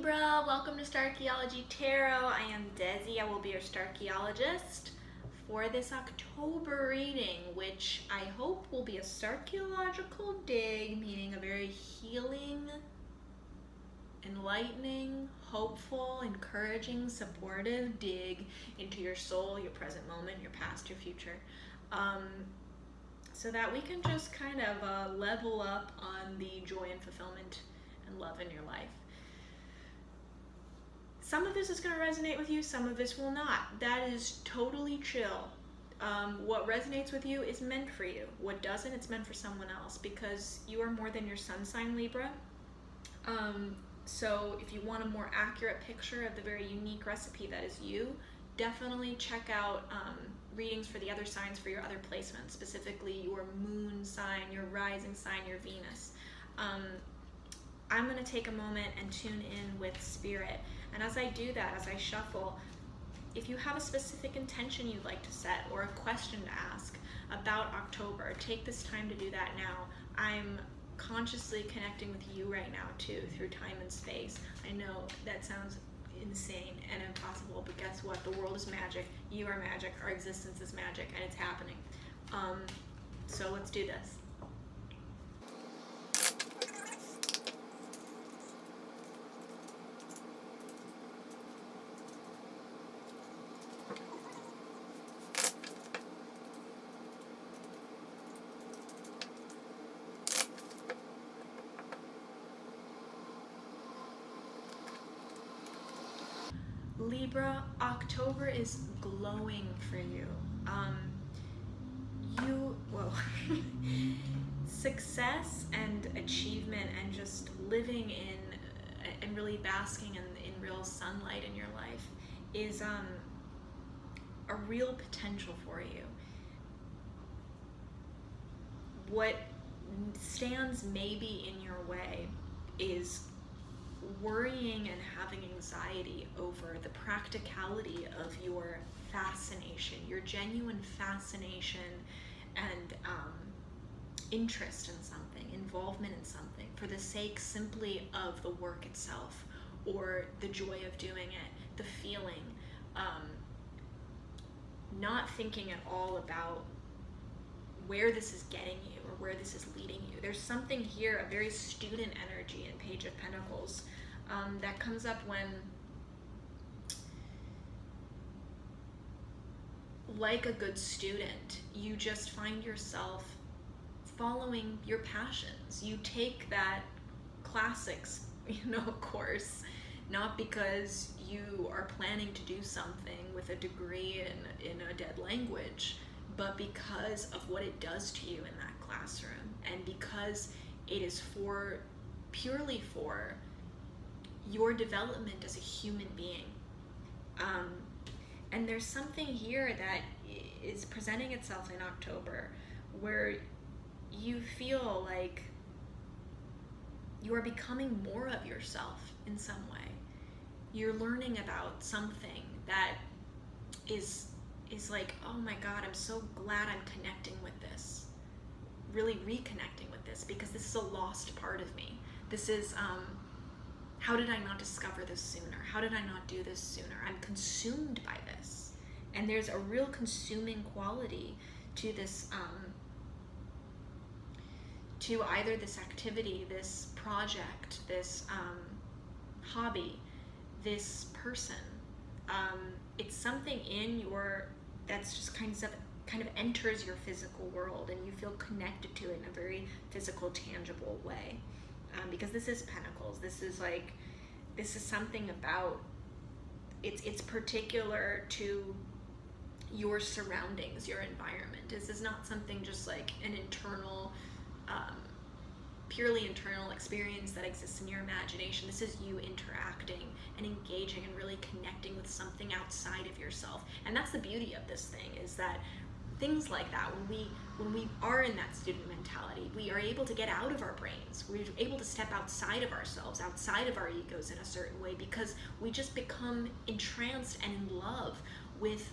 Libra, welcome to Starchaeology Tarot. I am Desi. I will be your Starchaeologist for this October reading, which I hope will be a Starchaeological dig, meaning a very healing, enlightening, hopeful, encouraging, supportive dig into your soul, your present moment, your past, your future. So that we can just kind of level up on the joy and fulfillment and love in your life. Some of this is going to resonate with you, some of this will not. That is totally chill. What resonates with you is meant for you. What doesn't, it's meant for someone else, because you are more than your sun sign, Libra. So if you want a more accurate picture of the very unique recipe that is you, definitely check out readings for the other signs for your other placements, specifically your moon sign, your rising sign, your Venus. I'm going to take a moment and tune in with spirit. And as I do that, as I shuffle, if you have a specific intention you'd like to set or a question to ask about October, take this time to do that now. I'm consciously connecting with you right now too, through time and space. I know that sounds insane and impossible, but guess what? The world is magic. You are magic. Our existence is magic, and it's happening. So let's do this. Libra, October is glowing for you. Success and achievement and just living in and really basking in real sunlight in your life is a real potential for you. What stands maybe in your way is worrying and having anxiety over the practicality of your fascination, your genuine fascination and interest in something, involvement in something, for the sake simply of the work itself or the joy of doing it, the feeling, not thinking at all about where this is getting you or where this is leading you. There's something here, a very student energy in Page of Pentacles, that comes up when, like a good student, you just find yourself following your passions. You take that classics, course, not because you are planning to do something with a degree in a dead language, but because of what it does to you in that classroom, and because it is purely for your development as a human being. And there's something here that is presenting itself in October where you feel like you are becoming more of yourself in some way. You're learning about something that is like, oh my God, I'm so glad I'm connecting with this, really reconnecting with this, because this is a lost part of me. This is, how did I not discover this sooner? How did I not do this sooner? I'm consumed by this. And there's a real consuming quality to this, to either this activity, this project, this hobby, this person. It's something in your, that's just kind of enters your physical world, and you feel connected to it in a very physical, tangible way. Because this is Pentacles. This is something about, it's particular to your surroundings, your environment. This is not something just like an internal, purely internal experience that exists in your imagination. This is you interacting and engaging and really connecting with something outside of yourself. And that's the beauty of this thing, is that things like that, when we are in that student mentality, we are able to get out of our brains. We're able to step outside of ourselves, outside of our egos in a certain way, because we just become entranced and in love with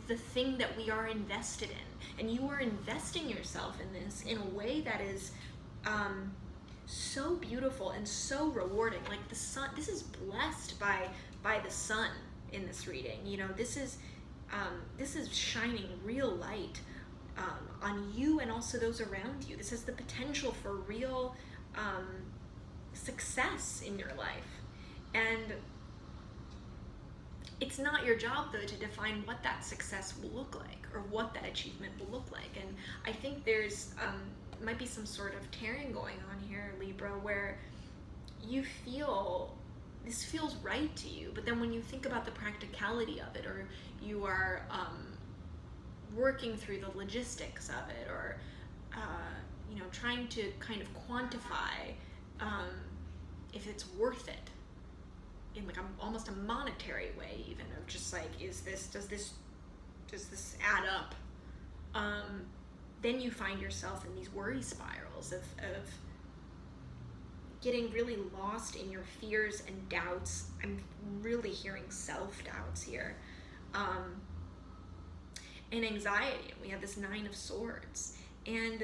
the thing that we are invested in. And you are investing yourself in this in a way that is so beautiful and so rewarding. Like the sun, this is blessed by the sun in this reading. You know, this is shining real light on you and also those around you. This has the potential for real success in your life. And it's not your job, though, to define what that success will look like or what that achievement will look like. And I think there's might be some sort of tearing going on here, Libra, where you feel this feels right to you, but then when you think about the practicality of it, or you are working through the logistics of it, or you know, trying to kind of quantify if it's worth it in like almost a monetary way, even, of just like, does this add up? Then you find yourself in these worry spirals of getting really lost in your fears and doubts. I'm really hearing self-doubts here. And anxiety. We have this 9 of Swords. And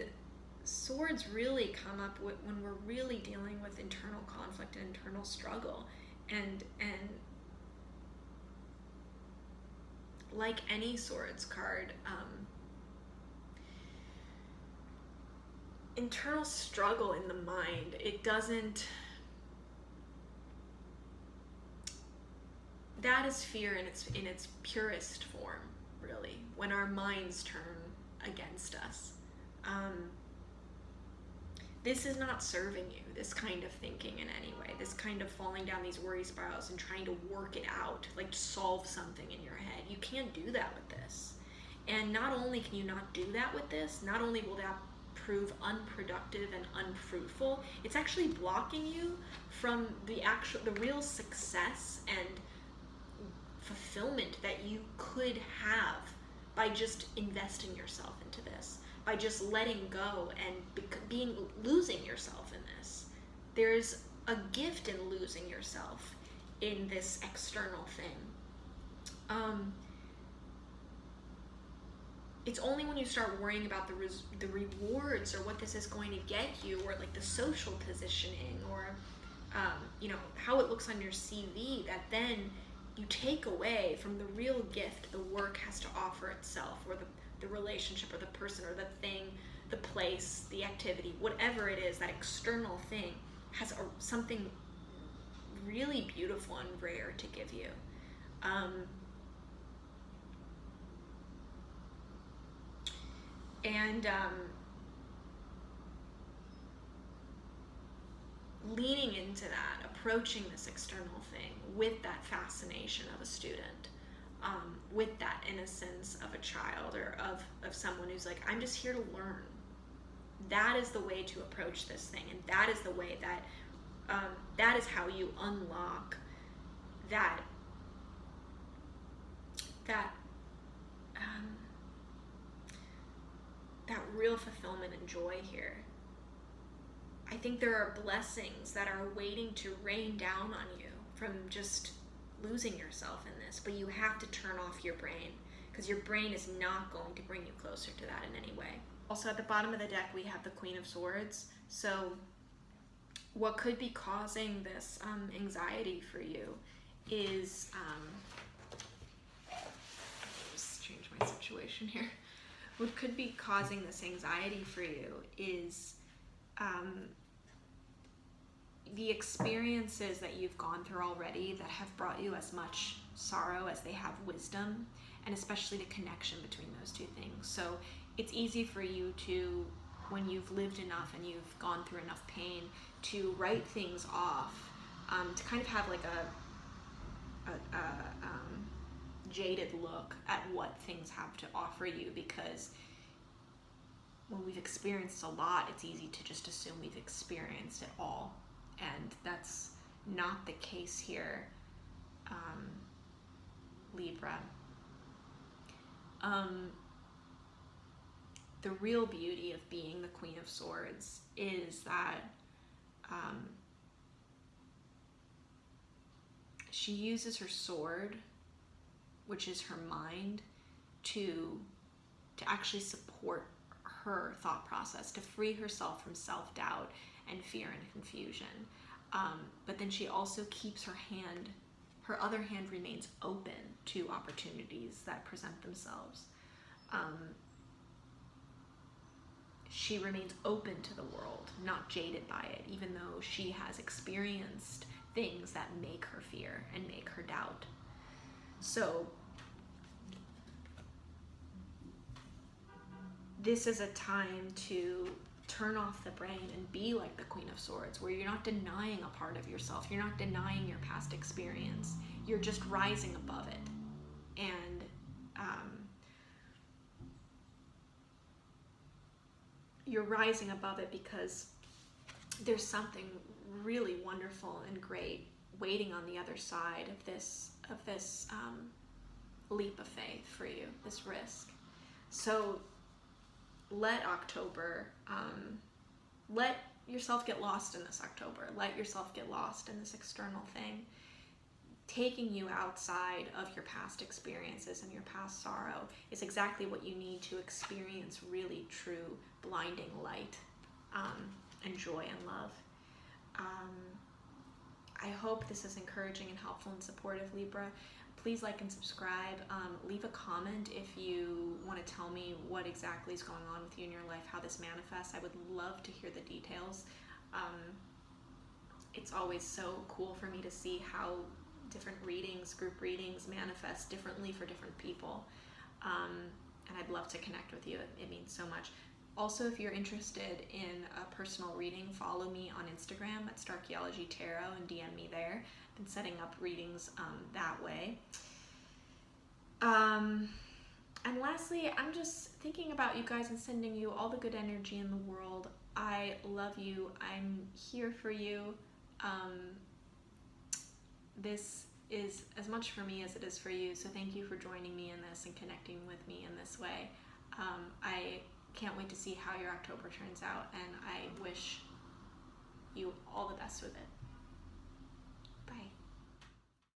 swords really come up when we're really dealing with internal conflict and internal struggle. And like any swords card, internal struggle in the mind, it doesn't, that is fear in its purest form, really, when our minds turn against us. This is not serving you, this kind of thinking in any way, this kind of falling down these worry spirals and trying to work it out, like solve something in your head. You can't do that with this. And not only can you not do that with this, not only will that prove unproductive and unfruitful, it's actually blocking you from the real success and fulfillment that you could have by just investing yourself into this, by just letting go and losing yourself in this. There's a gift in losing yourself in this external thing. It's only when you start worrying about the rewards, or what this is going to get you, or like the social positioning, or you know, how it looks on your CV, that then you take away from the real gift the work has to offer itself, or the relationship, or the person, or the thing, the place, the activity, whatever it is, that external thing has something really beautiful and rare to give you. Leaning into that, approaching this external thing with that fascination of a student, with that innocence of a child, or of someone who's like, I'm just here to learn. That is the way to approach this thing, and that is the way that is how you unlock that real fulfillment and joy here. I think there are blessings that are waiting to rain down on you from just losing yourself in this, but you have to turn off your brain, because your brain is not going to bring you closer to that in any way. Also, at the bottom of the deck, we have the Queen of Swords. So what could be causing this anxiety for you is, just change my situation here. What could be causing this anxiety for you is the experiences that you've gone through already that have brought you as much sorrow as they have wisdom, and especially the connection between those two things. So it's easy for you to, when you've lived enough and you've gone through enough pain, to write things off, to kind of have like a jaded look at what things have to offer you, because when we've experienced a lot, it's easy to just assume we've experienced it all, and that's not the case here, Libra. The real beauty of being the Queen of Swords is that she uses her sword, which is her mind, to actually support her thought process, to free herself from self-doubt, and fear and confusion. But then she also keeps her other hand remains open to opportunities that present themselves. She remains open to the world, not jaded by it, even though she has experienced things that make her fear and make her doubt. So this is a time to turn off the brain and be like the Queen of Swords, where you're not denying a part of yourself, you're not denying your past experience, you're just rising above it. And you're rising above it because there's something really wonderful and great waiting on the other side of this leap of faith for you, this risk. So let October, let yourself get lost in this October. Let yourself get lost in this external thing, taking you outside of your past experiences and your past sorrow is exactly what you need to experience really true blinding light and joy and love. I hope this is encouraging and helpful and supportive, Libra. Please like and subscribe. Leave a comment if you want to tell me what exactly is going on with you in your life, how this manifests. I would love to hear the details. It's always so cool for me to see how different readings, group readings, manifest differently for different people. And I'd love to connect with you. It means so much. Also, if you're interested in a personal reading, follow me on Instagram at Starchaeology Tarot and DM me there. I've been setting up readings that way. And lastly, I'm just thinking about you guys and sending you all the good energy in the world. I love you. I'm here for you. This is as much for me as it is for you, so thank you for joining me in this and connecting with me in this way. I can't wait to see how your October turns out, and I wish you all the best with it.